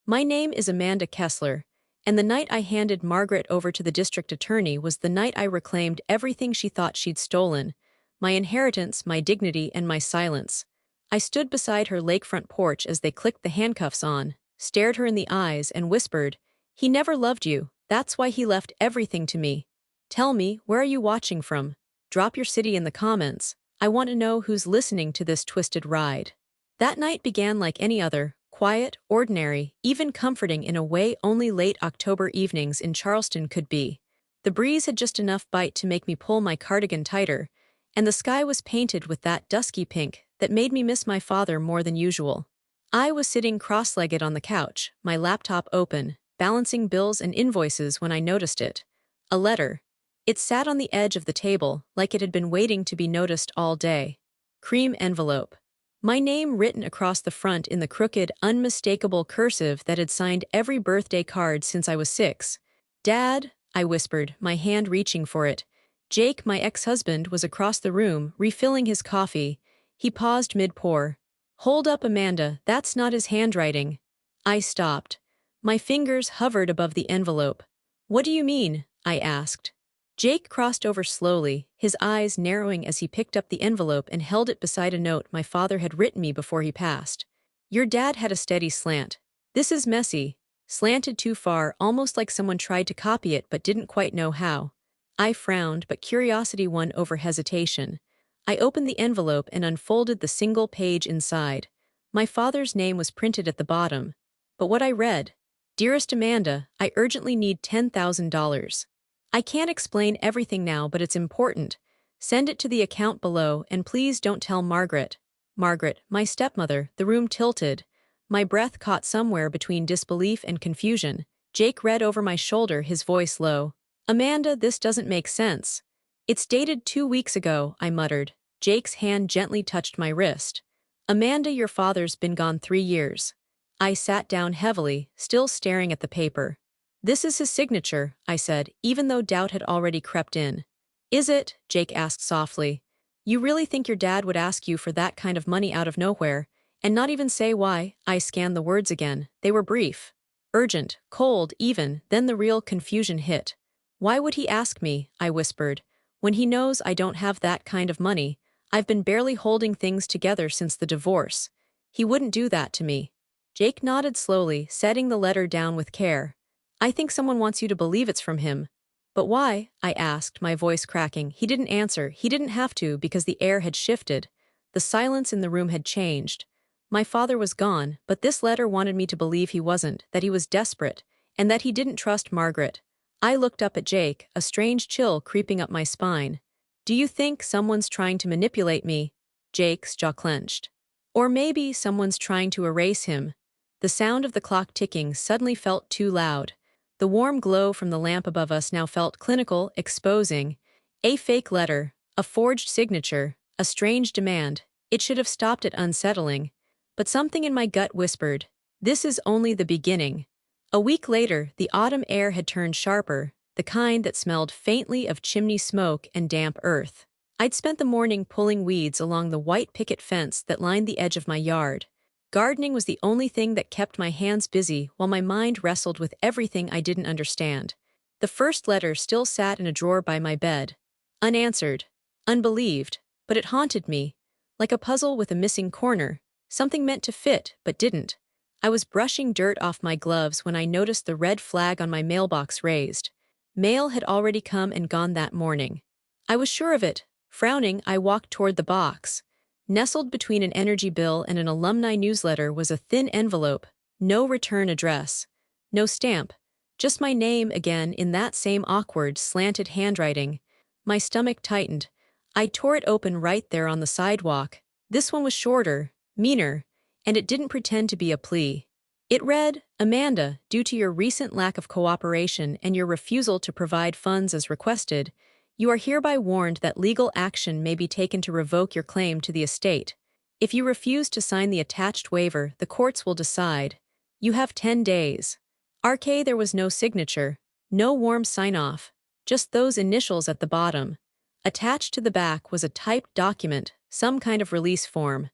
My name is Amanda Kessler, and the night I handed Margaret over to the district attorney was the night I reclaimed everything she thought she'd stolen: my inheritance, my dignity, and my silence. I stood beside her lakefront porch as they clicked the handcuffs on, stared her in the eyes, and whispered, "He never loved you. That's why he left everything to me. Tell me, where are you watching from? Drop your city in the comments. I want to know who's listening to this twisted ride." That night began like any other, quiet, ordinary, even comforting in a way only late October evenings in Charleston could be. The breeze had just enough bite to make me pull my cardigan tighter, and the sky was painted with that dusky pink that made me miss my father more than usual. I was sitting cross-legged on the couch, my laptop open, balancing bills and invoices when I noticed it. A letter. It sat on the edge of the table, like it had been waiting to be noticed all day. Cream envelope. My name written across the front in the crooked, unmistakable cursive that had signed every birthday card since I was 6. "Dad," I whispered, my hand reaching for it. Jake, my ex-husband, was across the room, refilling his coffee. He paused mid-pour. "Hold up, Amanda, that's not his handwriting." I stopped. My fingers hovered above the envelope. "What do you mean?" I asked. Jake crossed over slowly, his eyes narrowing as he picked up the envelope and held it beside a note my father had written me before he passed. "Your dad had a steady slant. This is messy. Slanted too far, almost like someone tried to copy it but didn't quite know how." I frowned, but curiosity won over hesitation. I opened the envelope and unfolded the single page inside. My father's name was printed at the bottom. But what I read: "Dearest Amanda, I urgently need $10,000. I can't explain everything now, but it's important. Send it to the account below, and please don't tell Margaret." Margaret, my stepmother. The room tilted. My breath caught somewhere between disbelief and confusion. Jake read over my shoulder, his voice low. "Amanda, this doesn't make sense." "It's dated 2 weeks ago," I muttered. Jake's hand gently touched my wrist. "Amanda, your father's been gone 3 years." I sat down heavily, still staring at the paper. "This is his signature," I said, even though doubt had already crept in. "Is it?" Jake asked softly. "You really think your dad would ask you for that kind of money out of nowhere, and not even say why?" I scanned the words again. They were brief. Urgent, cold, even. Then the real confusion hit. "Why would he ask me?" I whispered. "When he knows I don't have that kind of money. I've been barely holding things together since the divorce. He wouldn't do that to me." Jake nodded slowly, setting the letter down with care. "I think someone wants you to believe it's from him." "But why?" I asked, my voice cracking. He didn't answer. He didn't have to, because the air had shifted. The silence in the room had changed. My father was gone, but this letter wanted me to believe he wasn't, that he was desperate, and that he didn't trust Margaret. I looked up at Jake, a strange chill creeping up my spine. "Do you think someone's trying to manipulate me?" Jake's jaw clenched. "Or maybe someone's trying to erase him." The sound of the clock ticking suddenly felt too loud. The warm glow from the lamp above us now felt clinical, exposing. A fake letter, a forged signature, a strange demand. It should have stopped at unsettling. But something in my gut whispered, "This is only the beginning." A week later, the autumn air had turned sharper, the kind that smelled faintly of chimney smoke and damp earth. I'd spent the morning pulling weeds along the white picket fence that lined the edge of my yard. Gardening was the only thing that kept my hands busy while my mind wrestled with everything I didn't understand. The first letter still sat in a drawer by my bed. Unanswered. Unbelieved. But it haunted me. Like a puzzle with a missing corner. Something meant to fit, but didn't. I was brushing dirt off my gloves when I noticed the red flag on my mailbox raised. Mail had already come and gone that morning. I was sure of it. Frowning, I walked toward the box. Nestled between an energy bill and an alumni newsletter was a thin envelope. No return address. No stamp. Just my name again in that same awkward, slanted handwriting. My stomach tightened. I tore it open right there on the sidewalk. This one was shorter, meaner, and it didn't pretend to be a plea. It read, "Amanda, due to your recent lack of cooperation and your refusal to provide funds as requested, you are hereby warned that legal action may be taken to revoke your claim to the estate. If you refuse to sign the attached waiver, the courts will decide. You have 10 days. RK." There was no signature, no warm sign-off, just those initials at the bottom. Attached to the back was a typed document, some kind of release form.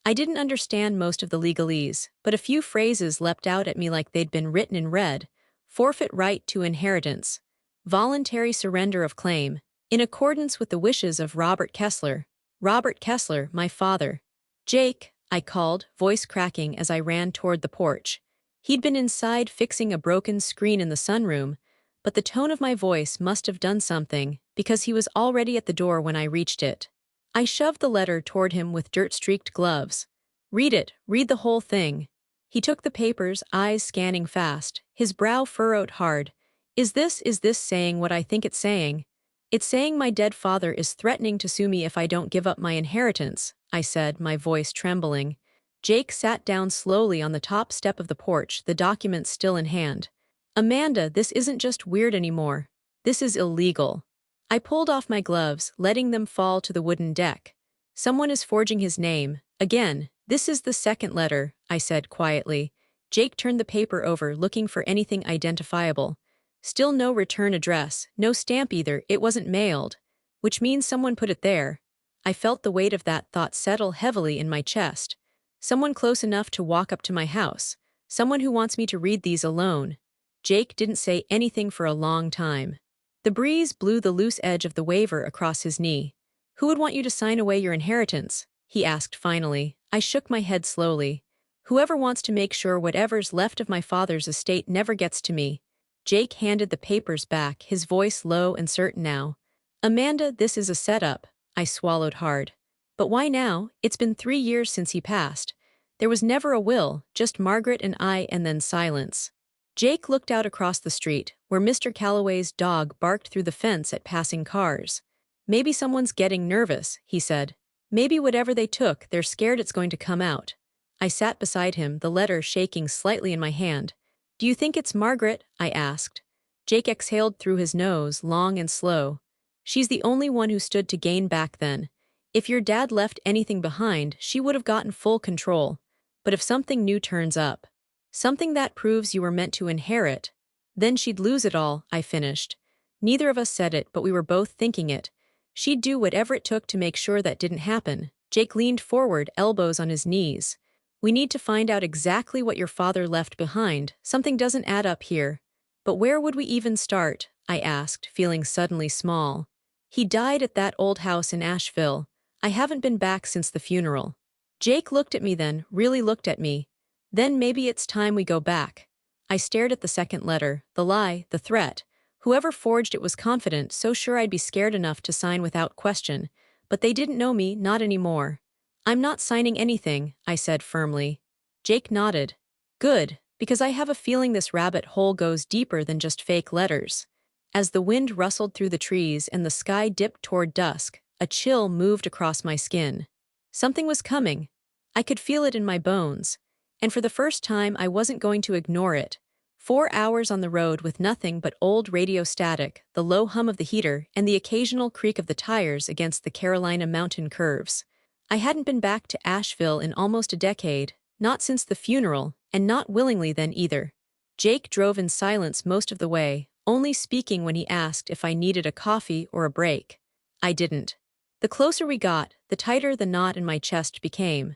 I didn't understand most of the legalese, but a few phrases leapt out at me like they'd been written in red. Forfeit right to inheritance. Voluntary surrender of claim. In accordance with the wishes of Robert Kessler. Robert Kessler, my father. Jake, I called, voice cracking as I ran toward the porch. He'd been inside fixing a broken screen in the sunroom, but the tone of my voice must have done something, because he was already at the door when I reached it. I shoved the letter toward him with dirt-streaked gloves. Read it, read the whole thing. He took the papers, eyes scanning fast, his brow furrowed hard. Is this saying what I think it's saying? It's saying my dead father is threatening to sue me if I don't give up my inheritance, I said, my voice trembling. Jake sat down slowly on the top step of the porch, the document still in hand. Amanda, this isn't just weird anymore. This is illegal. I pulled off my gloves, letting them fall to the wooden deck. Someone is forging his name. Again, this is the second letter, I said quietly. Jake turned the paper over, looking for anything identifiable. Still no return address, no stamp either, it wasn't mailed. Which means someone put it there. I felt the weight of that thought settle heavily in my chest. Someone close enough to walk up to my house. Someone who wants me to read these alone. Jake didn't say anything for a long time. The breeze blew the loose edge of the waiver across his knee. Who would want you to sign away your inheritance? He asked finally. I shook my head slowly. Whoever wants to make sure whatever's left of my father's estate never gets to me. Jake handed the papers back, his voice low and certain now. Amanda, this is a setup. I swallowed hard. But why now? It's been 3 years since he passed. There was never a will, just Margaret and I, and then silence. Jake looked out across the street, where Mr. Calloway's dog barked through the fence at passing cars. Maybe someone's getting nervous, he said. Maybe whatever they took, they're scared it's going to come out. I sat beside him, the letter shaking slightly in my hand. Do you think it's Margaret? I asked. Jake exhaled through his nose, long and slow. She's the only one who stood to gain back then. If your dad left anything behind, she would have gotten full control. But if something new turns up, something that proves you were meant to inherit, then she'd lose it all, I finished. Neither of us said it, but we were both thinking it. She'd do whatever it took to make sure that didn't happen. Jake leaned forward, elbows on his knees. We need to find out exactly what your father left behind. Something doesn't add up here. But where would we even start? I asked, feeling suddenly small. He died at that old house in Asheville. I haven't been back since the funeral. Jake looked at me then, really looked at me. Then maybe it's time we go back. I stared at the second letter, the lie, the threat. Whoever forged it was confident, so sure I'd be scared enough to sign without question. But they didn't know me, not anymore. I'm not signing anything, I said firmly. Jake nodded. Good, because I have a feeling this rabbit hole goes deeper than just fake letters. As the wind rustled through the trees and the sky dipped toward dusk, a chill moved across my skin. Something was coming. I could feel it in my bones. And for the first time, I wasn't going to ignore it. 4 hours on the road with nothing but old radio static, the low hum of the heater, and the occasional creak of the tires against the Carolina mountain curves. I hadn't been back to Asheville in almost a decade, not since the funeral, and not willingly then either. Jake drove in silence most of the way, only speaking when he asked if I needed a coffee or a break. I didn't. The closer we got, the tighter the knot in my chest became.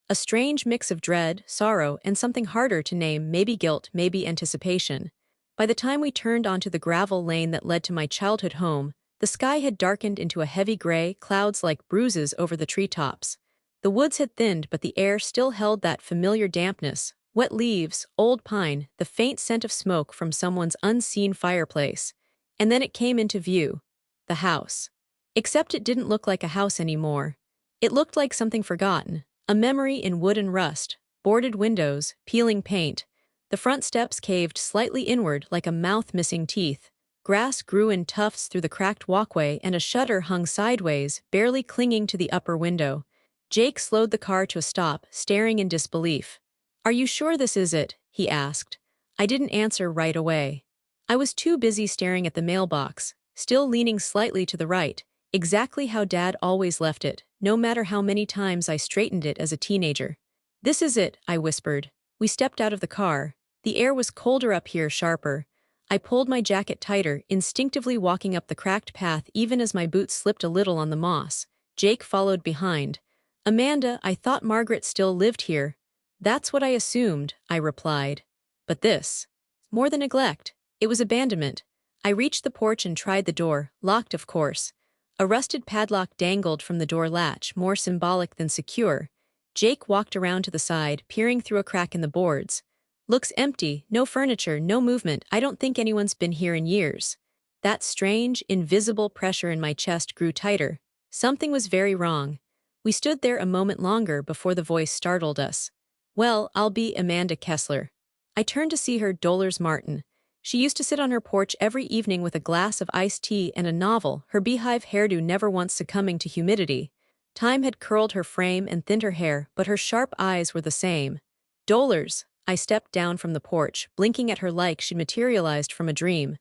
A strange mix of dread, sorrow, and something harder to name, maybe guilt, maybe anticipation. By the time we turned onto the gravel lane that led to my childhood home, the sky had darkened into a heavy gray, clouds like bruises over the treetops. The woods had thinned, but the air still held that familiar dampness, wet leaves, old pine, the faint scent of smoke from someone's unseen fireplace. And then it came into view. The house. Except it didn't look like a house anymore. It looked like something forgotten. A memory in wood and rust, boarded windows, peeling paint. The front steps caved slightly inward like a mouth missing teeth. Grass grew in tufts through the cracked walkway and a shutter hung sideways, barely clinging to the upper window. Jake slowed the car to a stop, staring in disbelief. Are you sure this is it? He asked. I didn't answer right away. I was too busy staring at the mailbox, still leaning slightly to the right, exactly how Dad always left it, no matter how many times I straightened it as a teenager. This is it, I whispered. We stepped out of the car. The air was colder up here, sharper. I pulled my jacket tighter, instinctively walking up the cracked path even as my boots slipped a little on the moss. Jake followed behind. Amanda, I thought Margaret still lived here. That's what I assumed, I replied. But this. More than neglect. It was abandonment. I reached the porch and tried the door, locked of course. A rusted padlock dangled from the door latch, more symbolic than secure. Jake walked around to the side, peering through a crack in the boards. Looks empty, no furniture, no movement. I don't think anyone's been here in years. That strange, invisible pressure in my chest grew tighter. Something was very wrong. We stood there a moment longer before the voice startled us. Well, I'll be Amanda Kessler. I turned to see her, Dolores Martin. She used to sit on her porch every evening with a glass of iced tea and a novel, her beehive hairdo never once succumbing to humidity. Time had curled her frame and thinned her hair, but her sharp eyes were the same. Dolores, I stepped down from the porch, blinking at her like she'd materialized from a dream.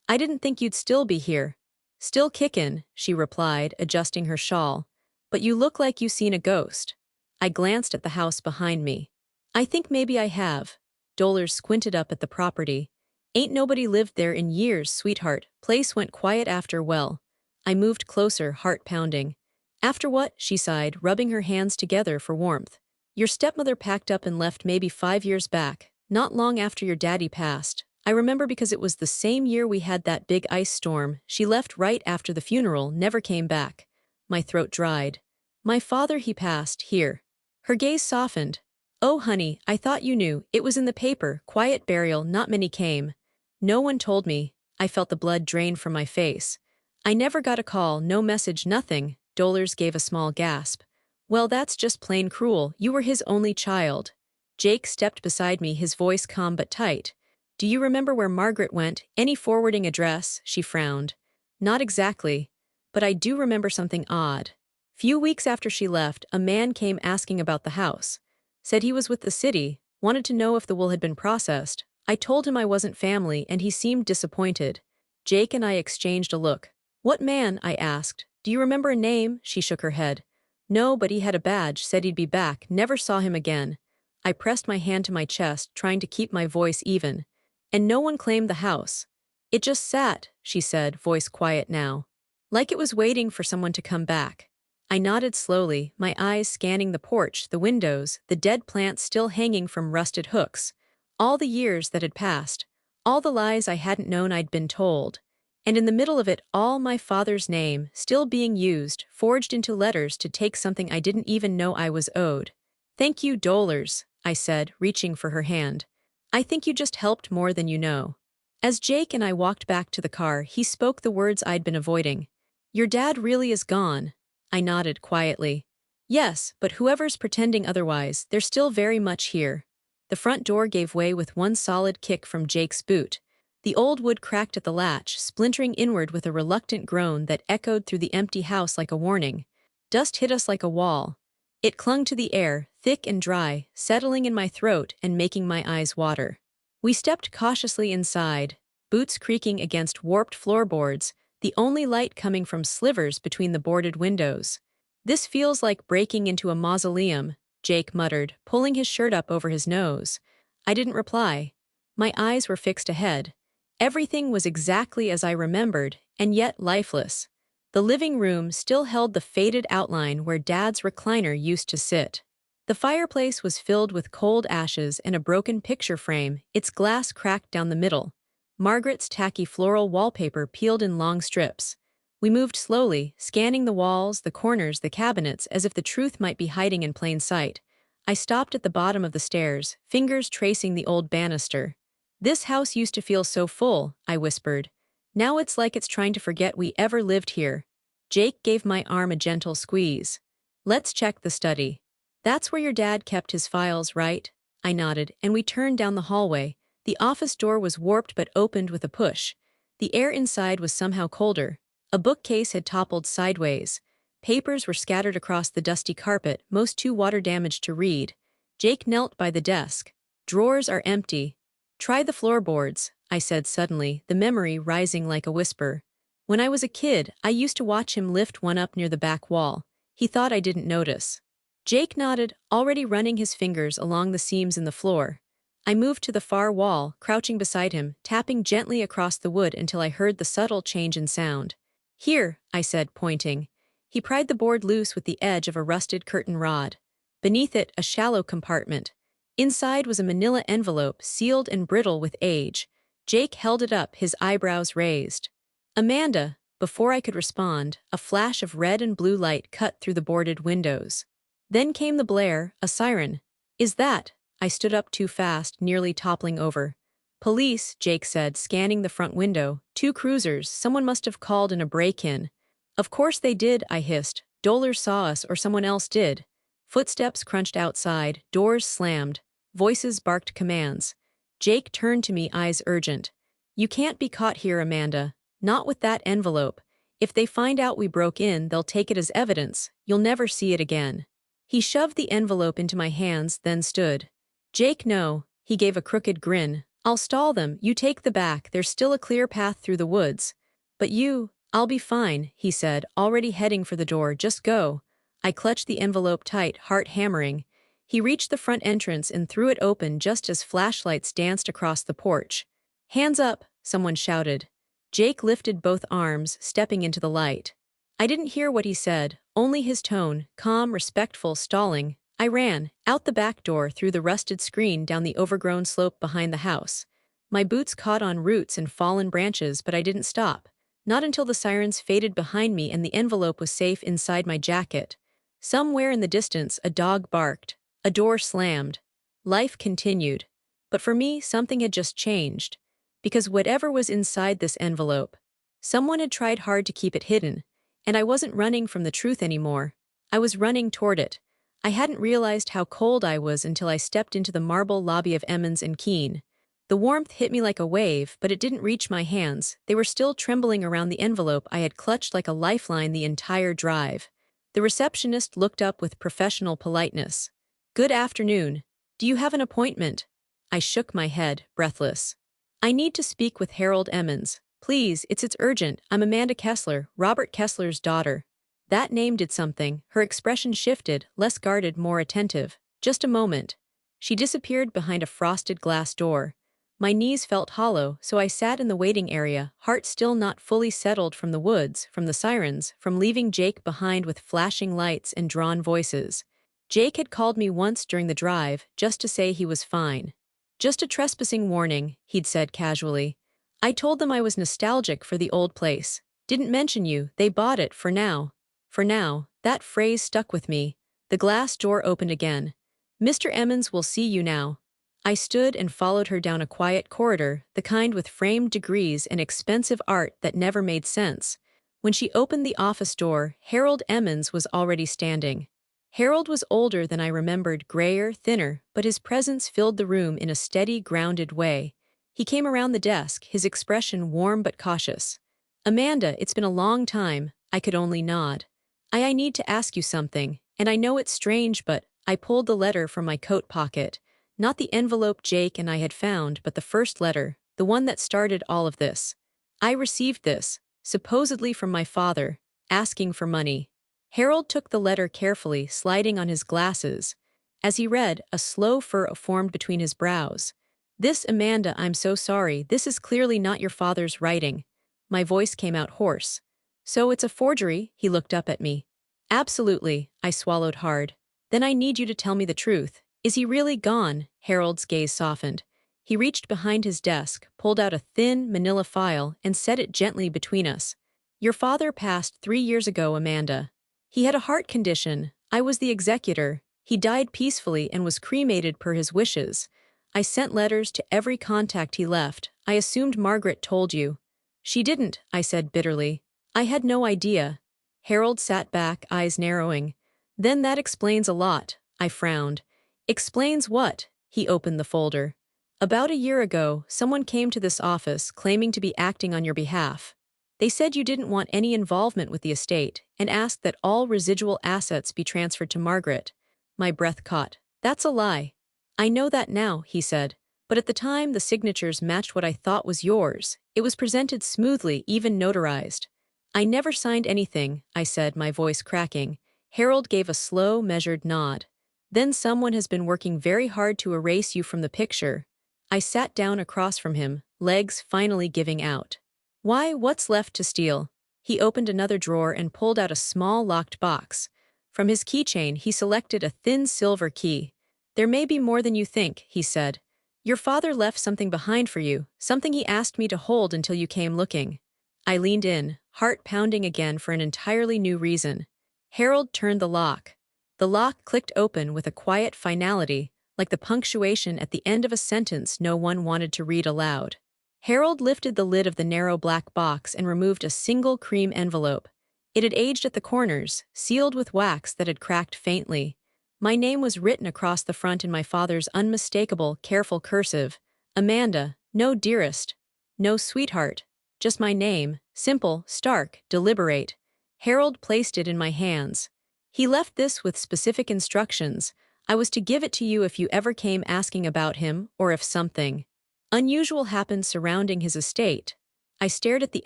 I didn't think you'd still be here. Still kickin', she replied, adjusting her shawl. But you look like you seen a ghost. I glanced at the house behind me. I think maybe I have. Dolores squinted up at the property. Ain't nobody lived there in years, sweetheart. Place went quiet after, well. I moved closer, heart pounding. After what? She sighed, rubbing her hands together for warmth. Your stepmother packed up and left maybe 5 years back, not long after your daddy passed. I remember because it was the same year we had that big ice storm. She left right after the funeral, never came back. My throat dried. My father, he passed, here. Her gaze softened. Oh, honey, I thought you knew. It was in the paper. Quiet burial, not many came. No one told me. I felt the blood drain from my face. I never got a call, no message, nothing. Dolores gave a small gasp. Well, that's just plain cruel. You were his only child. Jake stepped beside me, his voice calm but tight. Do you remember where Margaret went? Any forwarding address? She frowned. Not exactly. But I do remember something odd. Few weeks after she left, a man came asking about the house. Said he was with the city, wanted to know if the will had been processed. I told him I wasn't family, and he seemed disappointed. Jake and I exchanged a look. What man? I asked. Do you remember a name? She shook her head. No, but he had a badge, said he'd be back, never saw him again. I pressed my hand to my chest, trying to keep my voice even. And no one claimed the house. It just sat, she said, voice quiet now. Like it was waiting for someone to come back. I nodded slowly, my eyes scanning the porch, the windows, the dead plants still hanging from rusted hooks. All the years that had passed. All the lies I hadn't known I'd been told. And in the middle of it all, my father's name, still being used, forged into letters to take something I didn't even know I was owed. Thank you, Dolores, I said, reaching for her hand. I think you just helped more than you know. As Jake and I walked back to the car, he spoke the words I'd been avoiding. Your dad really is gone. I nodded quietly. Yes, but whoever's pretending otherwise, they're still very much here. The front door gave way with one solid kick from Jake's boot. The old wood cracked at the latch, splintering inward with a reluctant groan that echoed through the empty house like a warning. Dust hit us like a wall. It clung to the air, thick and dry, settling in my throat and making my eyes water. We stepped cautiously inside, boots creaking against warped floorboards, the only light coming from slivers between the boarded windows. This feels like breaking into a mausoleum, Jake muttered, pulling his shirt up over his nose. I didn't reply. My eyes were fixed ahead. Everything was exactly as I remembered, and yet lifeless. The living room still held the faded outline where Dad's recliner used to sit. The fireplace was filled with cold ashes and a broken picture frame, its glass cracked down the middle. Margaret's tacky floral wallpaper peeled in long strips. We moved slowly, scanning the walls, the corners, the cabinets, as if the truth might be hiding in plain sight. I stopped at the bottom of the stairs, fingers tracing the old banister. This house used to feel so full, I whispered. Now it's like it's trying to forget we ever lived here. Jake gave my arm a gentle squeeze. Let's check the study. That's where your dad kept his files, right? I nodded, and we turned down the hallway. The office door was warped but opened with a push. The air inside was somehow colder. A bookcase had toppled sideways. Papers were scattered across the dusty carpet, most too water-damaged to read. Jake knelt by the desk. Drawers are empty. Try the floorboards, I said suddenly, the memory rising like a whisper. When I was a kid, I used to watch him lift one up near the back wall. He thought I didn't notice. Jake nodded, already running his fingers along the seams in the floor. I moved to the far wall, crouching beside him, tapping gently across the wood until I heard the subtle change in sound. Here, I said, pointing. He pried the board loose with the edge of a rusted curtain rod. Beneath it, a shallow compartment. Inside was a manila envelope, sealed and brittle with age. Jake held it up, his eyebrows raised. Amanda, before I could respond, a flash of red and blue light cut through the boarded windows. Then came the blare, a siren. Is that? I stood up too fast, nearly toppling over. Police, Jake said, scanning the front window. 2 cruisers, someone must have called in a break-in. Of course they did, I hissed. Doller saw us or someone else did. Footsteps crunched outside, doors slammed. Voices barked commands. Jake turned to me, eyes urgent. You can't be caught here, Amanda. Not with that envelope. If they find out we broke in, they'll take it as evidence. You'll never see it again. He shoved the envelope into my hands, then stood. Jake, no. He gave a crooked grin. I'll stall them. You take the back. There's still a clear path through the woods. But you, I'll be fine, he said, already heading for the door. Just go. I clutched the envelope tight, heart hammering. He reached the front entrance and threw it open just as flashlights danced across the porch. Hands up, someone shouted. Jake lifted both arms, stepping into the light. I didn't hear what he said, only his tone, calm, respectful, stalling. I ran, out the back door, through the rusted screen, down the overgrown slope behind the house. My boots caught on roots and fallen branches, but I didn't stop. Not until the sirens faded behind me and the envelope was safe inside my jacket. Somewhere in the distance, a dog barked. A door slammed. Life continued. But for me, something had just changed. Because whatever was inside this envelope, someone had tried hard to keep it hidden, and I wasn't running from the truth anymore. I was running toward it. I hadn't realized how cold I was until I stepped into the marble lobby of Emmons and Keene. The warmth hit me like a wave, but it didn't reach my hands. They were still trembling around the envelope I had clutched like a lifeline the entire drive. The receptionist looked up with professional politeness. Good afternoon. Do you have an appointment? I shook my head, breathless. I need to speak with Harold Emmons. Please, it's urgent. I'm Amanda Kessler, Robert Kessler's daughter. That name did something. Her expression shifted, less guarded, more attentive. Just a moment. She disappeared behind a frosted glass door. My knees felt hollow, so I sat in the waiting area, heart still not fully settled from the woods, from the sirens, from leaving Jake behind with flashing lights and drawn voices. Jake had called me once during the drive, just to say he was fine. Just a trespassing warning, he'd said casually. I told them I was nostalgic for the old place. Didn't mention you, they bought it, for now. For now, that phrase stuck with me. The glass door opened again. Mr. Emmons will see you now. I stood and followed her down a quiet corridor, the kind with framed degrees and expensive art that never made sense. When she opened the office door, Harold Emmons was already standing. Harold was older than I remembered, grayer, thinner, but his presence filled the room in a steady, grounded way. He came around the desk, his expression warm but cautious. Amanda, it's been a long time. I could only nod. I need to ask you something, and I know it's strange, but I pulled the letter from my coat pocket. Not the envelope Jake and I had found, but the first letter, the one that started all of this. I received this, supposedly from my father, asking for money. Harold took the letter carefully, sliding on his glasses. As he read, a slow furrow formed between his brows. This, Amanda, I'm so sorry, this is clearly not your father's writing. My voice came out hoarse. So it's a forgery? He looked up at me. Absolutely, I swallowed hard. Then I need you to tell me the truth. Is he really gone? Harold's gaze softened. He reached behind his desk, pulled out a thin, manila file, and set it gently between us. Your father passed 3 years ago, Amanda. He had a heart condition. I was the executor. He died peacefully and was cremated per his wishes. I sent letters to every contact he left. I assumed Margaret told you. She didn't, I said bitterly. I had no idea. Harold sat back, eyes narrowing. Then that explains a lot, I frowned. Explains what? He opened the folder. About a year ago, someone came to this office claiming to be acting on your behalf. They said you didn't want any involvement with the estate and asked that all residual assets be transferred to Margaret. My breath caught. That's a lie. I know that now, he said, but at the time the signatures matched what I thought was yours. It was presented smoothly, even notarized. I never signed anything, I said, my voice cracking. Harold gave a slow, measured nod. Then someone has been working very hard to erase you from the picture. I sat down across from him, legs finally giving out. Why, what's left to steal? He opened another drawer and pulled out a small locked box. From his keychain, he selected a thin silver key. "There may be more than you think," he said. "Your father left something behind for you, something he asked me to hold until you came looking." I leaned in, heart pounding again for an entirely new reason. Harold turned the lock. The lock clicked open with a quiet finality, like the punctuation at the end of a sentence no one wanted to read aloud. Harold lifted the lid of the narrow black box and removed a single cream envelope. It had aged at the corners, sealed with wax that had cracked faintly. My name was written across the front in my father's unmistakable, careful cursive. Amanda, no dearest, no sweetheart, just my name, simple, stark, deliberate. Harold placed it in my hands. He left this with specific instructions. I was to give it to you if you ever came asking about him or if something unusual happened surrounding his estate. I stared at the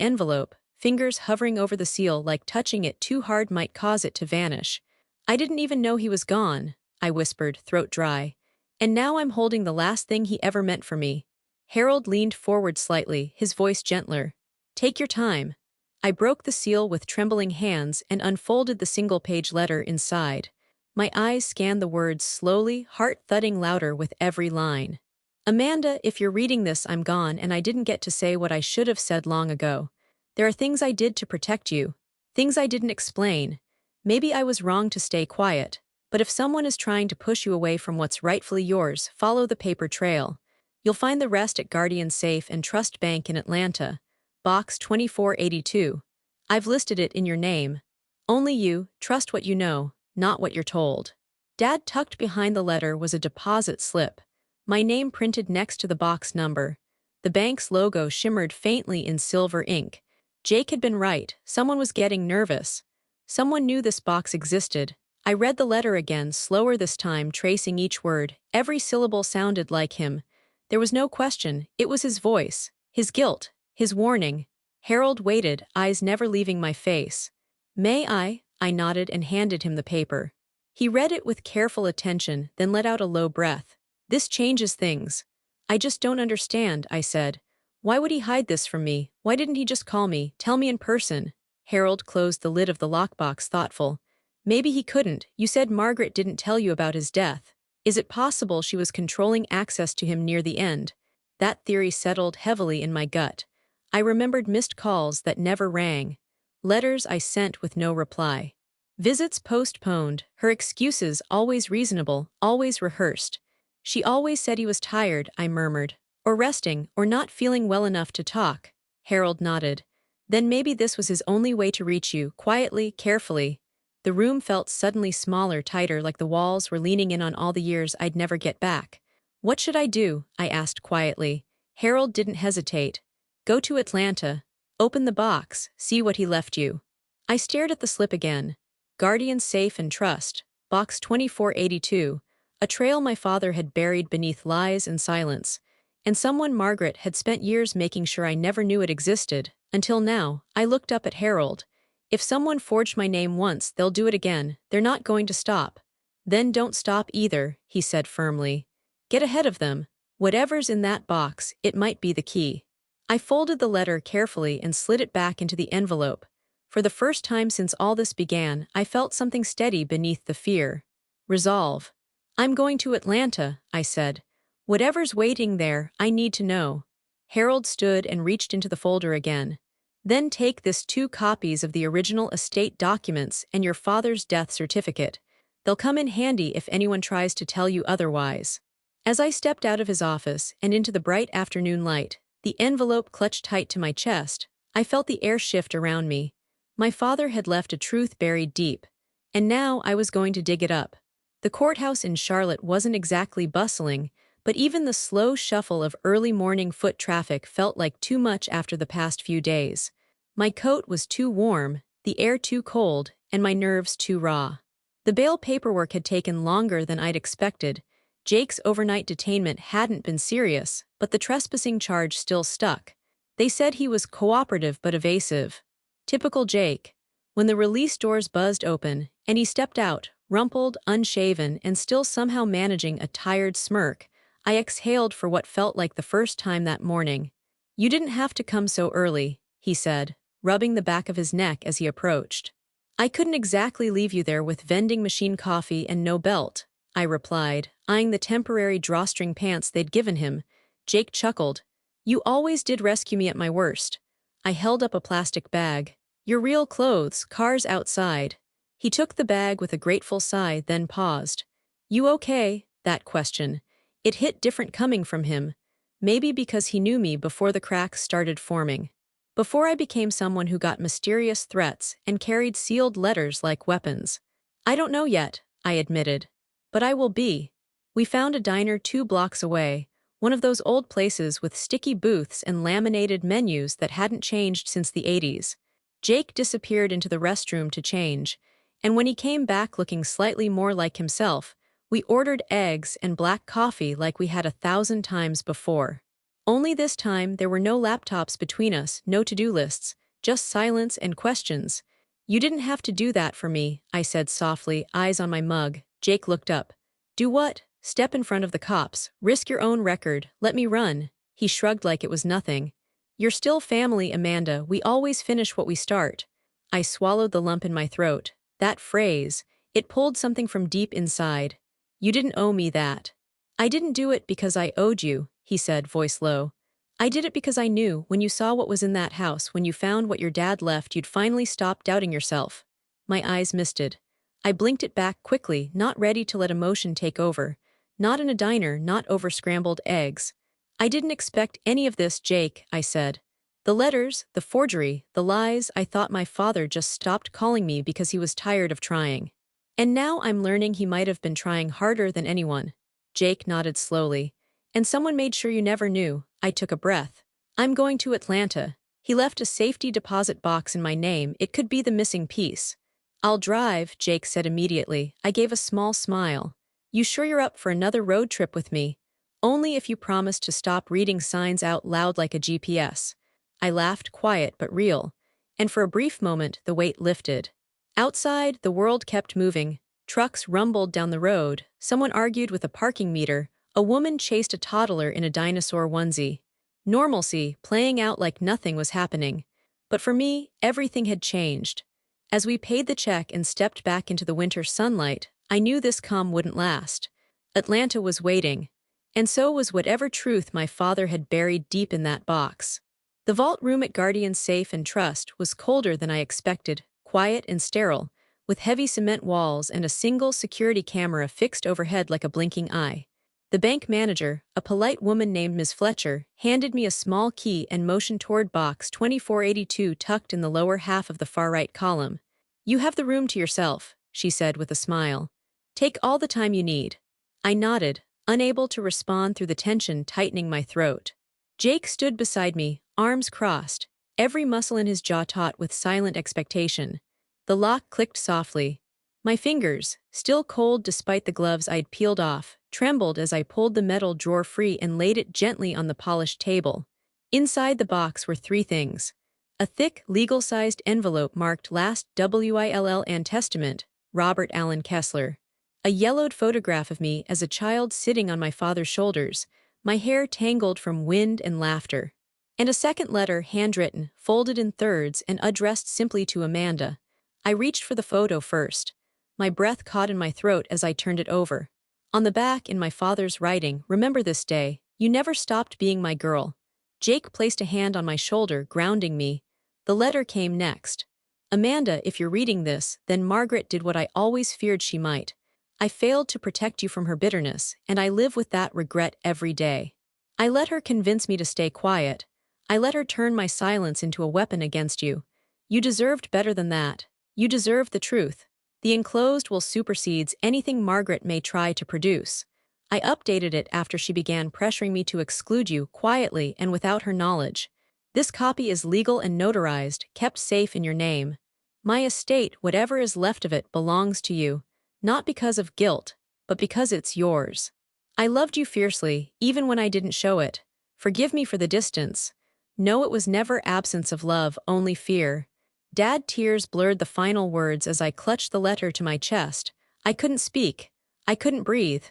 envelope, fingers hovering over the seal like touching it too hard might cause it to vanish. "I didn't even know he was gone," I whispered, throat dry. "And now I'm holding the last thing he ever meant for me." Harold leaned forward slightly, his voice gentler. "Take your time." I broke the seal with trembling hands and unfolded the single-page letter inside. My eyes scanned the words slowly, heart thudding louder with every line. "Amanda, if you're reading this, I'm gone and I didn't get to say what I should have said long ago. There are things I did to protect you, things I didn't explain. Maybe I was wrong to stay quiet, but if someone is trying to push you away from what's rightfully yours, follow the paper trail. You'll find the rest at Guardian Safe and Trust Bank in Atlanta, Box 2482. I've listed it in your name. Only you, trust what you know, not what you're told." Dad tucked behind the letter was a deposit slip. My name printed next to the box number. The bank's logo shimmered faintly in silver ink. Jake had been right, someone was getting nervous. Someone knew this box existed. I read the letter again, slower this time, tracing each word. Every syllable sounded like him. There was no question, it was his voice, his guilt, his warning. Harold waited, eyes never leaving my face. "May I?" I nodded and handed him the paper. He read it with careful attention, then let out a low breath. "This changes things." "I just don't understand," I said. "Why would he hide this from me? Why didn't he just call me, tell me in person?" Harold closed the lid of the lockbox, thoughtful. "Maybe he couldn't. You said Margaret didn't tell you about his death. Is it possible she was controlling access to him near the end?" That theory settled heavily in my gut. I remembered missed calls that never rang. Letters I sent with no reply. Visits postponed, her excuses always reasonable, always rehearsed. "She always said he was tired," I murmured. "Or resting, or not feeling well enough to talk." Harold nodded. "Then maybe this was his only way to reach you, quietly, carefully." The room felt suddenly smaller, tighter, like the walls were leaning in on all the years I'd never get back. "What should I do?" I asked quietly. Harold didn't hesitate. "Go to Atlanta. Open the box, see what he left you." I stared at the slip again. Guardian Safe and Trust, Box 2482, a trail my father had buried beneath lies and silence. And someone Margaret had spent years making sure I never knew it existed, until now. I looked up at Harold. "If someone forged my name once, they'll do it again. They're not going to stop." "Then don't stop either," he said firmly. "Get ahead of them. Whatever's in that box, it might be the key." I folded the letter carefully and slid it back into the envelope. For the first time since all this began, I felt something steady beneath the fear. Resolve. "I'm going to Atlanta," I said. "Whatever's waiting there, I need to know." Harold stood and reached into the folder again. "Then take this 2 copies of the original estate documents and your father's death certificate. They'll come in handy if anyone tries to tell you otherwise." As I stepped out of his office and into the bright afternoon light, the envelope clutched tight to my chest. I felt the air shift around me. My father had left a truth buried deep, and now I was going to dig it up. The courthouse in Charlotte wasn't exactly bustling, but even the slow shuffle of early morning foot traffic felt like too much after the past few days. My coat was too warm, the air too cold, and my nerves too raw. The bail paperwork had taken longer than I'd expected. Jake's overnight detainment hadn't been serious, but the trespassing charge still stuck. They said he was cooperative but evasive. Typical Jake. When the release doors buzzed open, and he stepped out, rumpled, unshaven, and still somehow managing a tired smirk, I exhaled for what felt like the first time that morning. "You didn't have to come so early," he said. rubbing the back of his neck as he approached. I couldn't exactly leave you there with vending machine coffee and no belt, I replied, eyeing the temporary drawstring pants they'd given him. Jake chuckled. You always did rescue me at my worst. I held up a plastic bag. Your real clothes, cars outside. He took the bag with a grateful sigh, then paused. You okay? That question. It hit different coming from him. Maybe because he knew me before the cracks started forming. Before I became someone who got mysterious threats and carried sealed letters like weapons. I don't know yet, I admitted. But I will be. We found a diner 2 blocks away, one of those old places with sticky booths and laminated menus that hadn't changed since the 80s. Jake disappeared into the restroom to change, and when he came back looking slightly more like himself, we ordered eggs and black coffee like we had 1,000 times before. Only this time there were no laptops between us, no to-do lists, just silence and questions. You didn't have to do that for me, I said softly, eyes on my mug. Jake looked up. Do what? Step in front of the cops, risk your own record, let me run. He shrugged like it was nothing. You're still family, Amanda, we always finish what we start. I swallowed the lump in my throat. That phrase, it pulled something from deep inside. You didn't owe me that. I didn't do it because I owed you, he said, voice low. I did it because I knew, when you saw what was in that house, when you found what your dad left, you'd finally stop doubting yourself. My eyes misted. I blinked it back quickly, not ready to let emotion take over. Not in a diner, not over scrambled eggs. I didn't expect any of this, Jake, I said. The letters, the forgery, the lies, I thought my father just stopped calling me because he was tired of trying. And now I'm learning he might have been trying harder than anyone. Jake nodded slowly. And someone made sure you never knew. I took a breath. I'm going to Atlanta. He left a safety deposit box in my name. It could be the missing piece. I'll drive, Jake said immediately. I gave a small smile. You sure you're up for another road trip with me? Only if you promise to stop reading signs out loud like a GPS. I laughed, quiet but real. And for a brief moment, the weight lifted. Outside, the world kept moving. Trucks rumbled down the road. Someone argued with a parking meter. A woman chased a toddler in a dinosaur onesie. Normalcy, playing out like nothing was happening. But for me, everything had changed. As we paid the check and stepped back into the winter sunlight, I knew this calm wouldn't last. Atlanta was waiting. And so was whatever truth my father had buried deep in that box. The vault room at Guardian Safe and Trust was colder than I expected, quiet and sterile, with heavy cement walls and a single security camera fixed overhead like a blinking eye. The bank manager, a polite woman named Ms. Fletcher, handed me a small key and motioned toward box 2482 tucked in the lower half of the far-right column. You have the room to yourself, she said with a smile. Take all the time you need. I nodded, unable to respond through the tension tightening my throat. Jake stood beside me, arms crossed, every muscle in his jaw taut with silent expectation. The lock clicked softly. My fingers, still cold despite the gloves I'd peeled off, trembled as I pulled the metal drawer free and laid it gently on the polished table. Inside the box were 3 things. A thick, legal-sized envelope marked Last Will and Testament, Robert Allen Kessler. A yellowed photograph of me as a child sitting on my father's shoulders, my hair tangled from wind and laughter. And a second letter, handwritten, folded in thirds and addressed simply to Amanda. I reached for the photo first. My breath caught in my throat as I turned it over. On the back, in my father's writing, remember this day, you never stopped being my girl. Jake placed a hand on my shoulder, grounding me. The letter came next. Amanda, if you're reading this, then Margaret did what I always feared she might. I failed to protect you from her bitterness, and I live with that regret every day. I let her convince me to stay quiet. I let her turn my silence into a weapon against you. You deserved better than that. You deserved the truth. The enclosed will supersedes anything Margaret may try to produce. I updated it after she began pressuring me to exclude you, quietly and without her knowledge. This copy is legal and notarized, kept safe in your name. My estate, whatever is left of it, belongs to you. Not because of guilt, but because it's yours. I loved you fiercely, even when I didn't show it. Forgive me for the distance. No, it was never absence of love, only fear. Dad tears blurred the final words as I clutched the letter to my chest. I couldn't speak. I couldn't breathe.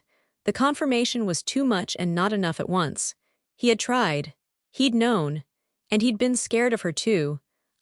The confirmation was too much and not enough at once. He had tried. He'd known. And he'd been scared of her too.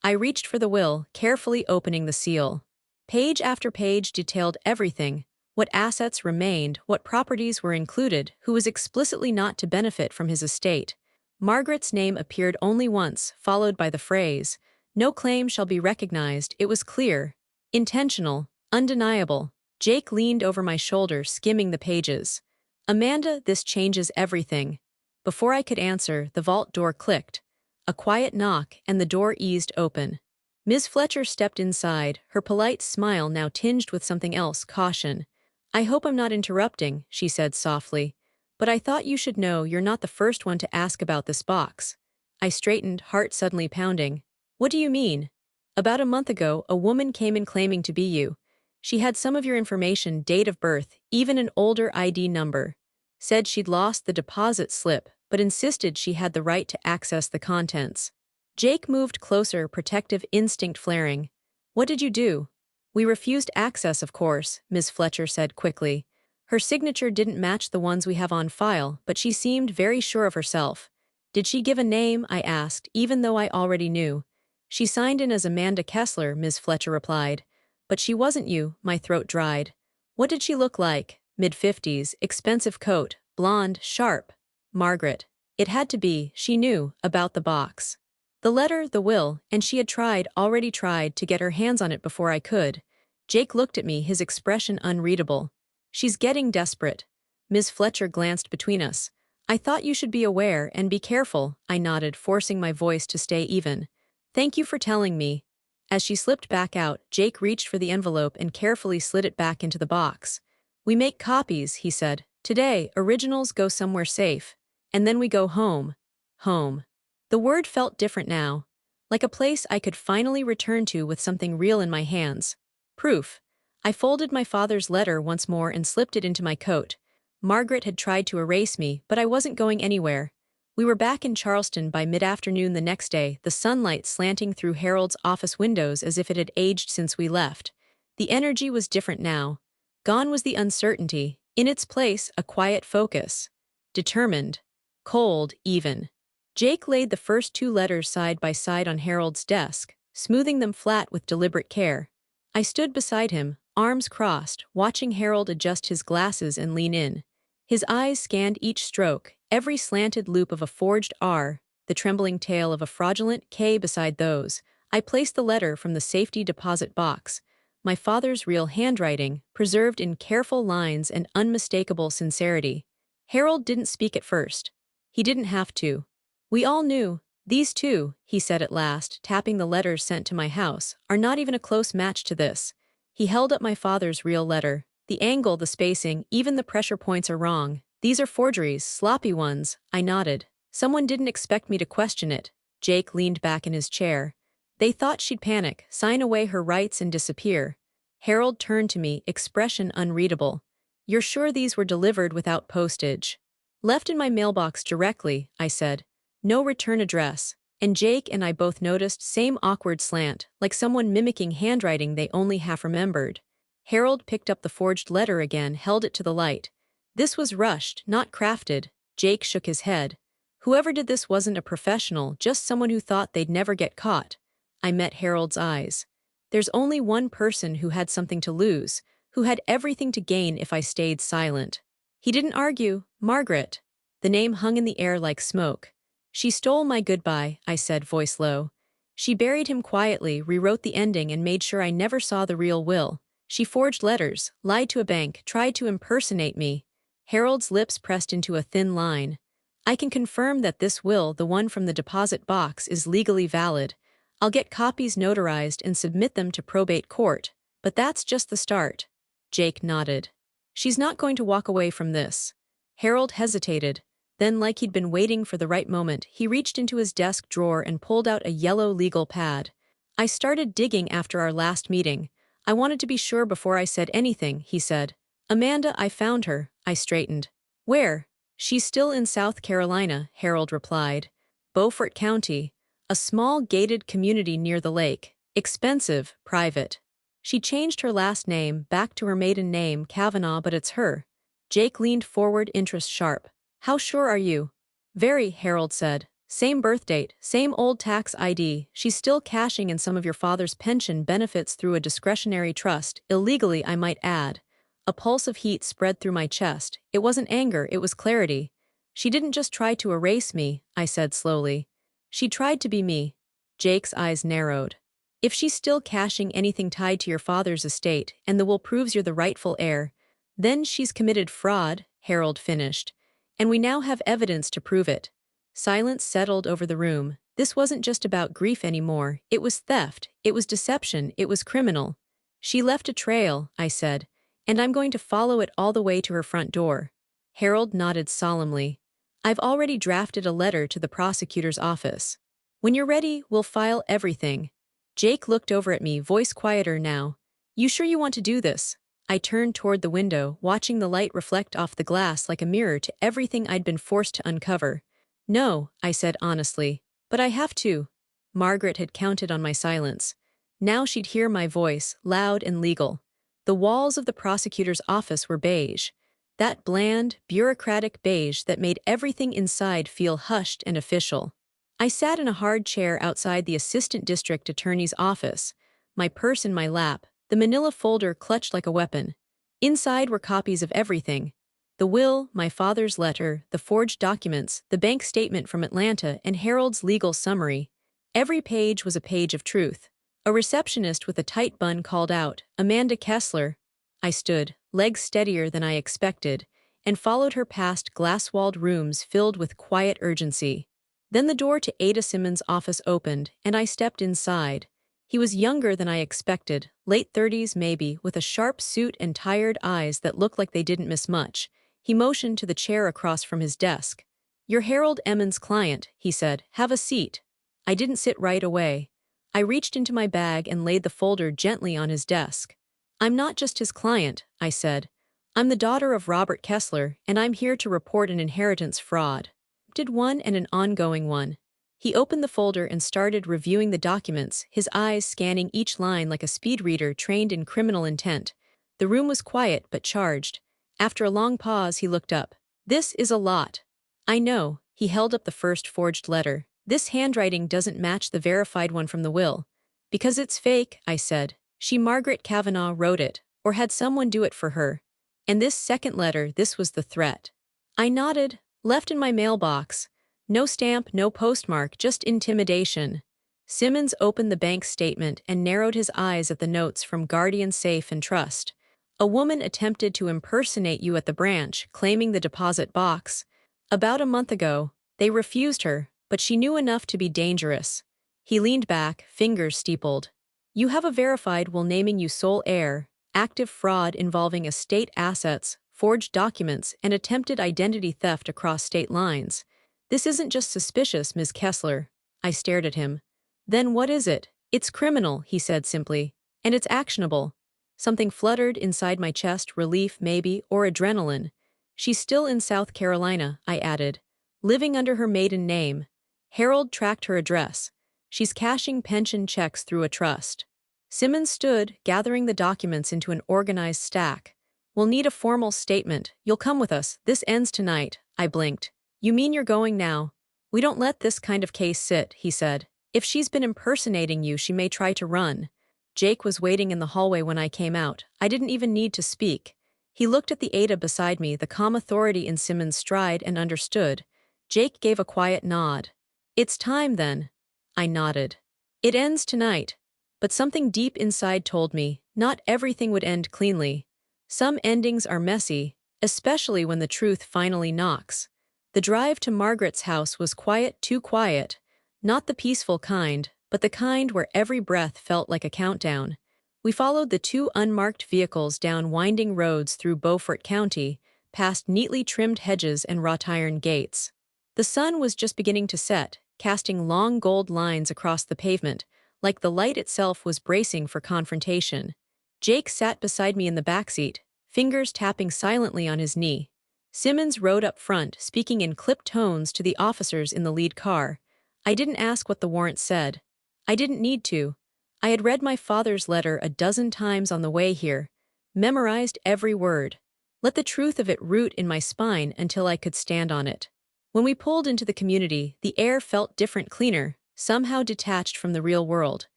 I reached for the will, carefully opening the seal. Page after page detailed everything: what assets remained, what properties were included, who was explicitly not to benefit from his estate. Margaret's name appeared only once, followed by the phrase, "No claim shall be recognized." It was clear, intentional, undeniable. Jake leaned over my shoulder, skimming the pages. "Amanda, this changes everything." Before I could answer, the vault door clicked. A quiet knock, and the door eased open. Ms. Fletcher stepped inside, her polite smile now tinged with something else: caution. "I hope I'm not interrupting," she said softly, "but I thought you should know you're not the first one to ask about this box." I straightened, heart suddenly pounding. "What do you mean?" "About a month ago, a woman came in claiming to be you. She had some of your information, date of birth, even an older ID number. Said she'd lost the deposit slip, but insisted she had the right to access the contents." Jake moved closer, protective instinct flaring. "What did you do?" "We refused access, of course," Ms. Fletcher said quickly. Her signature didn't match the ones we have on file, but she seemed very sure of herself. "Did she give a name?" I asked, even though I already knew. "She signed in as Amanda Kessler," Ms. Fletcher replied. "But she wasn't you." My throat dried. "What did she look like?" "Mid-50s, expensive coat, blonde, sharp." "Margaret." It had to be. She knew about the box. The letter, the will, and she had already tried to get her hands on it before I could. Jake looked at me, his expression unreadable. "She's getting desperate." Ms. Fletcher glanced between us. "I thought you should be aware and be careful," I nodded, forcing my voice to stay even. "Thank you for telling me." As she slipped back out, Jake reached for the envelope and carefully slid it back into the box. "We make copies," he said. "Today, originals go somewhere safe. And then we go home." Home. The word felt different now. Like a place I could finally return to with something real in my hands. Proof. I folded my father's letter once more and slipped it into my coat. Margaret had tried to erase me, but I wasn't going anywhere. We were back in Charleston by mid-afternoon the next day, the sunlight slanting through Harold's office windows as if it had aged since we left. The energy was different now. Gone was the uncertainty. In its place, a quiet focus. Determined. Cold, even. Jake laid the first two letters side by side on Harold's desk, smoothing them flat with deliberate care. I stood beside him, arms crossed, watching Harold adjust his glasses and lean in. His eyes scanned each stroke, every slanted loop of a forged R, the trembling tail of a fraudulent K beside those. I placed the letter from the safety deposit box. My father's real handwriting, preserved in careful lines and unmistakable sincerity. Harold didn't speak at first. He didn't have to. "We all knew. These two," he said at last, tapping the letters sent to my house, "are not even a close match to this." He held up my father's real letter. "The angle, the spacing, even the pressure points are wrong. These are forgeries, sloppy ones." I nodded. "Someone didn't expect me to question it." Jake leaned back in his chair. "They thought she'd panic, sign away her rights and disappear." Harold turned to me, expression unreadable. "You're sure these were delivered without postage?" "Left in my mailbox directly," I said. "No return address." And Jake and I both noticed same awkward slant, like someone mimicking handwriting they only half remembered. Harold picked up the forged letter again, held it to the light. "This was rushed, not crafted." Jake shook his head. "Whoever did this wasn't a professional, just someone who thought they'd never get caught." I met Harold's eyes. "There's only one person who had something to lose, who had everything to gain if I stayed silent." He didn't argue. "Margaret." The name hung in the air like smoke. "She stole my goodbye," I said, voice low. "She buried him quietly, rewrote the ending, and made sure I never saw the real will. She forged letters, lied to a bank, tried to impersonate me." Harold's lips pressed into a thin line. "I can confirm that this will, the one from the deposit box, is legally valid. I'll get copies notarized and submit them to probate court. But that's just the start." Jake nodded. "She's not going to walk away from this." Harold hesitated. Then, like he'd been waiting for the right moment, he reached into his desk drawer and pulled out a yellow legal pad. "I started digging after our last meeting. I wanted to be sure before I said anything," he said. "Amanda, I found her." I straightened. "Where?" "She's still in South Carolina," Harold replied. "Beaufort County. A small gated community near the lake. Expensive, private. She changed her last name back to her maiden name, Kavanaugh, but it's her." Jake leaned forward, interest sharp. "How sure are you?" "Very," Harold said. Same birth date, same old tax ID, she's still cashing in some of your father's pension benefits through a discretionary trust, illegally I might add. A pulse of heat spread through my chest. It wasn't anger, it was clarity. She didn't just try to erase me, I said slowly. She tried to be me. Jake's eyes narrowed. If she's still cashing anything tied to your father's estate, and the will proves you're the rightful heir, then she's committed fraud, Harold finished. And we now have evidence to prove it. Silence settled over the room. This wasn't just about grief anymore. It was theft. It was deception. It was criminal. She left a trail, I said, and I'm going to follow it all the way to her front door. Harold nodded solemnly. I've already drafted a letter to the prosecutor's office. When you're ready, we'll file everything. Jake looked over at me, voice quieter now. You sure you want to do this? I turned toward the window, watching the light reflect off the glass like a mirror to everything I'd been forced to uncover. No, I said honestly, but I have to. Margaret had counted on my silence. Now she'd hear my voice, loud and legal. The walls of the prosecutor's office were beige. That bland, bureaucratic beige that made everything inside feel hushed and official. I sat in a hard chair outside the assistant district attorney's office, my purse in my lap, the manila folder clutched like a weapon. Inside were copies of everything. The will, my father's letter, the forged documents, the bank statement from Atlanta, and Harold's legal summary. Every page was a page of truth. A receptionist with a tight bun called out, "Amanda Kessler." I stood, legs steadier than I expected, and followed her past glass-walled rooms filled with quiet urgency. Then the door to Ada Simmons' office opened, and I stepped inside. He was younger than I expected, late 30s maybe, with a sharp suit and tired eyes that looked like they didn't miss much. He motioned to the chair across from his desk. "You're Harold Emmons' client," he said. "Have a seat." I didn't sit right away. I reached into my bag and laid the folder gently on his desk. "I'm not just his client," I said. "I'm the daughter of Robert Kessler, and I'm here to report an inheritance fraud. Did one and an ongoing one." He opened the folder and started reviewing the documents, his eyes scanning each line like a speed reader trained in criminal intent. The room was quiet but charged. After a long pause, he looked up. "This is a lot." "I know." He held up the first forged letter. "This handwriting doesn't match the verified one from the will." "Because it's fake," I said. "She Margaret Kavanaugh wrote it, or had someone do it for her. And this second letter, this was the threat." I nodded. "Left in my mailbox. No stamp, no postmark, just intimidation." Simmons opened the bank statement and narrowed his eyes at the notes from Guardian Safe and Trust. "A woman attempted to impersonate you at the branch, claiming the deposit box. About a month ago, they refused her, but she knew enough to be dangerous." He leaned back, fingers steepled. "You have a verified will naming you sole heir, active fraud involving estate assets, forged documents, and attempted identity theft across state lines. This isn't just suspicious, Ms. Kessler." I stared at him. "Then what is it?" "It's criminal," he said simply. "And it's actionable." Something fluttered inside my chest, relief maybe, or adrenaline. "She's still in South Carolina," I added. "Living under her maiden name." Harold tracked her address. "She's cashing pension checks through a trust." Simmons stood, gathering the documents into an organized stack. "We'll need a formal statement. You'll come with us. This ends tonight." I blinked. "You mean you're going now?" "We don't let this kind of case sit," he said. "If she's been impersonating you, she may try to run." Jake was waiting in the hallway when I came out. I didn't even need to speak. He looked at the Ada beside me, the calm authority in Simmons' stride, and understood. Jake gave a quiet nod. "It's time, then." I nodded. "It ends tonight." But something deep inside told me, not everything would end cleanly. Some endings are messy, especially when the truth finally knocks. The drive to Margaret's house was quiet, too quiet. Not the peaceful kind, but the kind where every breath felt like a countdown. We followed the two unmarked vehicles down winding roads through Beaufort County, past neatly trimmed hedges and wrought iron gates. The sun was just beginning to set, casting long gold lines across the pavement, like the light itself was bracing for confrontation. Jake sat beside me in the backseat, fingers tapping silently on his knee. Simmons rode up front, speaking in clipped tones to the officers in the lead car. I didn't ask what the warrant said. I didn't need to. I had read my father's letter a dozen times on the way here, memorized every word. Let the truth of it root in my spine until I could stand on it. When we pulled into the community, the air felt different, cleaner, somehow detached from the real world.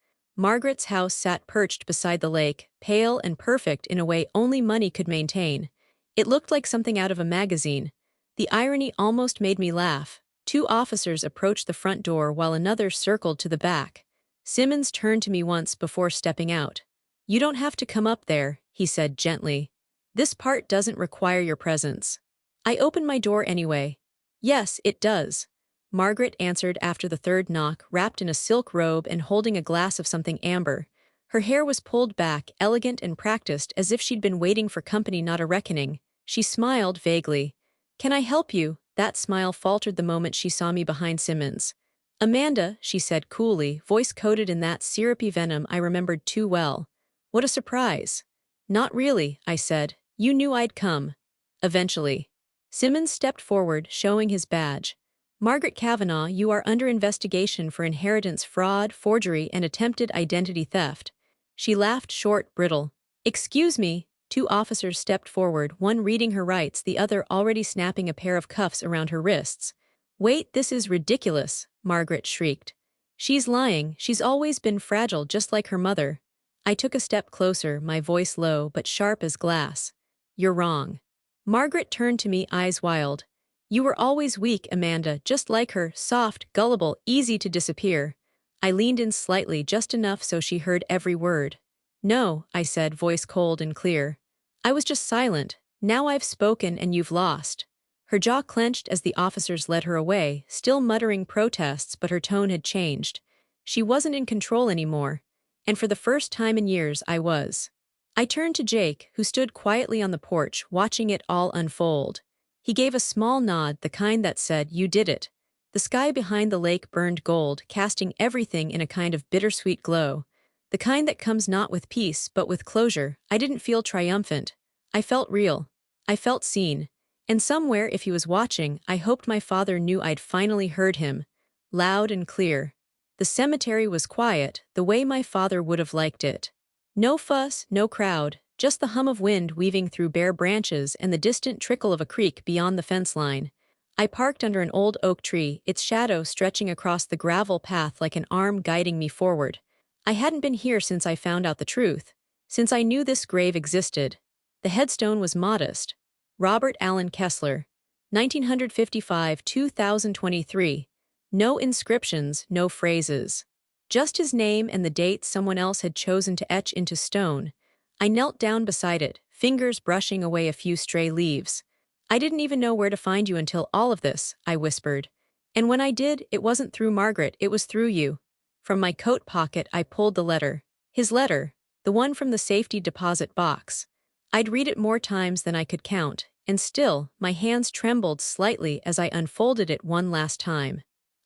Margaret's house sat perched beside the lake, pale and perfect in a way only money could maintain. It looked like something out of a magazine. The irony almost made me laugh. Two officers approached the front door while another circled to the back. Simmons turned to me once before stepping out. "You don't have to come up there," he said gently. "This part doesn't require your presence." I opened my door anyway. "Yes, it does," Margaret answered after the third knock, wrapped in a silk robe and holding a glass of something amber. Her hair was pulled back, elegant and practiced, as if she'd been waiting for company, not a reckoning. She smiled vaguely. "Can I help you?" That smile faltered the moment she saw me behind Simmons. "Amanda," she said coolly, voice coated in that syrupy venom I remembered too well. "What a surprise." "Not really," I said. "You knew I'd come." "Eventually." Simmons stepped forward, showing his badge. "Margaret Kavanaugh, you are under investigation for inheritance fraud, forgery, and attempted identity theft." She laughed short, brittle. "Excuse me." Two officers stepped forward, one reading her rights, the other already snapping a pair of cuffs around her wrists. "Wait, this is ridiculous," Margaret shrieked. "She's lying. She's always been fragile, just like her mother." I took a step closer, my voice low but sharp as glass. "You're wrong." Margaret turned to me, eyes wild. "You were always weak, Amanda, just like her, soft, gullible, easy to disappear." I leaned in slightly, just enough so she heard every word. "No," I said, voice cold and clear. "I was just silent. Now I've spoken and you've lost." Her jaw clenched as the officers led her away, still muttering protests, but her tone had changed. She wasn't in control anymore. And for the first time in years, I was. I turned to Jake, who stood quietly on the porch, watching it all unfold. He gave a small nod, the kind that said, "You did it." The sky behind the lake burned gold, casting everything in a kind of bittersweet glow. The kind that comes not with peace, but with closure. I didn't feel triumphant. I felt real. I felt seen. And somewhere, if he was watching, I hoped my father knew I'd finally heard him. Loud and clear. The cemetery was quiet, the way my father would have liked it. No fuss, no crowd, just the hum of wind weaving through bare branches and the distant trickle of a creek beyond the fence line. I parked under an old oak tree, its shadow stretching across the gravel path like an arm guiding me forward. I hadn't been here since I found out the truth, since I knew this grave existed. The headstone was modest. Robert Allen Kessler, 1955–2023. No inscriptions, no phrases. Just his name and the date someone else had chosen to etch into stone. I knelt down beside it, fingers brushing away a few stray leaves. "I didn't even know where to find you until all of this," I whispered. "And when I did, it wasn't through Margaret, it was through you." From my coat pocket I pulled the letter. His letter, the one from the safety deposit box. I'd read it more times than I could count, and still, my hands trembled slightly as I unfolded it one last time.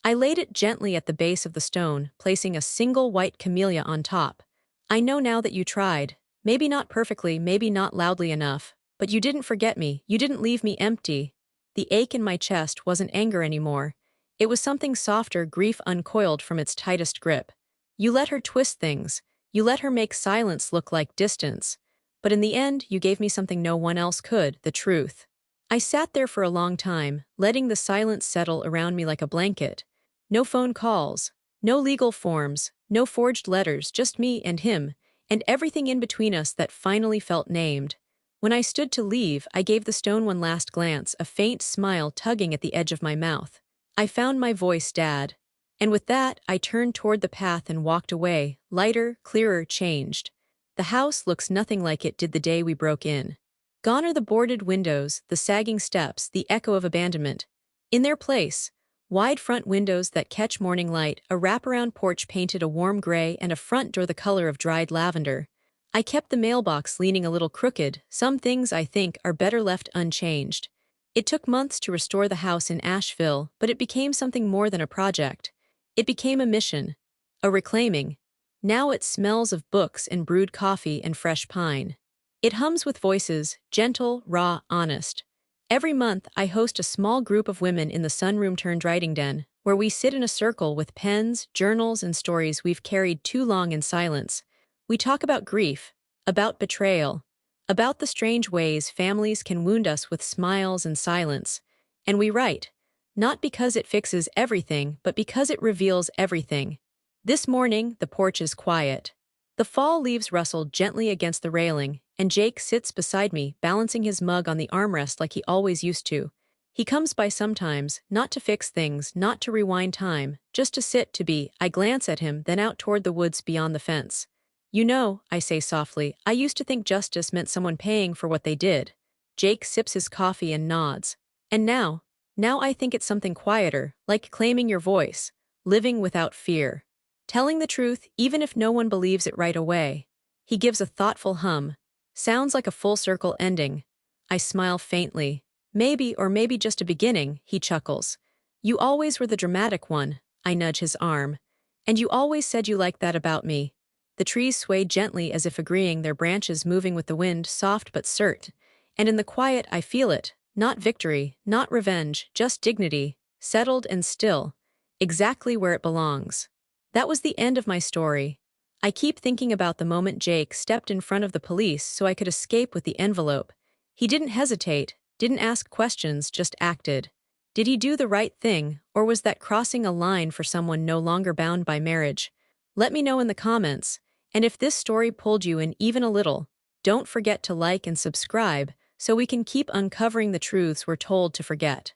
I laid it gently at the base of the stone, placing a single white camellia on top. "I know now that you tried. Maybe not perfectly, maybe not loudly enough. But you didn't forget me, you didn't leave me empty." The ache in my chest wasn't anger anymore. It was something softer, grief uncoiled from its tightest grip. "You let her twist things. You let her make silence look like distance. But in the end, you gave me something no one else could, the truth." I sat there for a long time, letting the silence settle around me like a blanket. No phone calls, no legal forms, no forged letters, just me and him, and everything in between us that finally felt named. When I stood to leave, I gave the stone one last glance, a faint smile tugging at the edge of my mouth. I found my voice, "Dad." And with that, I turned toward the path and walked away, lighter, clearer, changed. The house looks nothing like it did the day we broke in. Gone are the boarded windows, the sagging steps, the echo of abandonment. In their place, wide front windows that catch morning light, a wraparound porch painted a warm gray, and a front door the color of dried lavender. I kept the mailbox leaning a little crooked. Some things, I think, are better left unchanged. It took months to restore the house in Asheville, but it became something more than a project. It became a mission. A reclaiming. Now it smells of books and brewed coffee and fresh pine. It hums with voices, gentle, raw, honest. Every month, I host a small group of women in the sunroom-turned-writing den, where we sit in a circle with pens, journals, and stories we've carried too long in silence. We talk about grief, about betrayal, about the strange ways families can wound us with smiles and silence. And we write. Not because it fixes everything, but because it reveals everything. This morning, the porch is quiet. The fall leaves rustle gently against the railing, and Jake sits beside me, balancing his mug on the armrest like he always used to. He comes by sometimes, not to fix things, not to rewind time, just to sit, to be. I glance at him, then out toward the woods beyond the fence. You know, I say softly, I used to think justice meant someone paying for what they did. Jake sips his coffee and nods. And now I think it's something quieter, like claiming your voice, living without fear. Telling the truth, even if no one believes it right away. He gives a thoughtful hum. Sounds like a full circle ending. I smile faintly. Maybe, or maybe just a beginning, he chuckles. You always were the dramatic one, I nudge his arm. And you always said you liked that about me. The trees sway gently as if agreeing, their branches moving with the wind, soft but cert. And in the quiet I feel it, not victory, not revenge, just dignity, settled and still, exactly where it belongs. That was the end of my story. I keep thinking about the moment Jake stepped in front of the police so I could escape with the envelope. He didn't hesitate, didn't ask questions, just acted. Did he do the right thing, or was that crossing a line for someone no longer bound by marriage? Let me know in the comments. And if this story pulled you in even a little, don't forget to like and subscribe so we can keep uncovering the truths we're told to forget.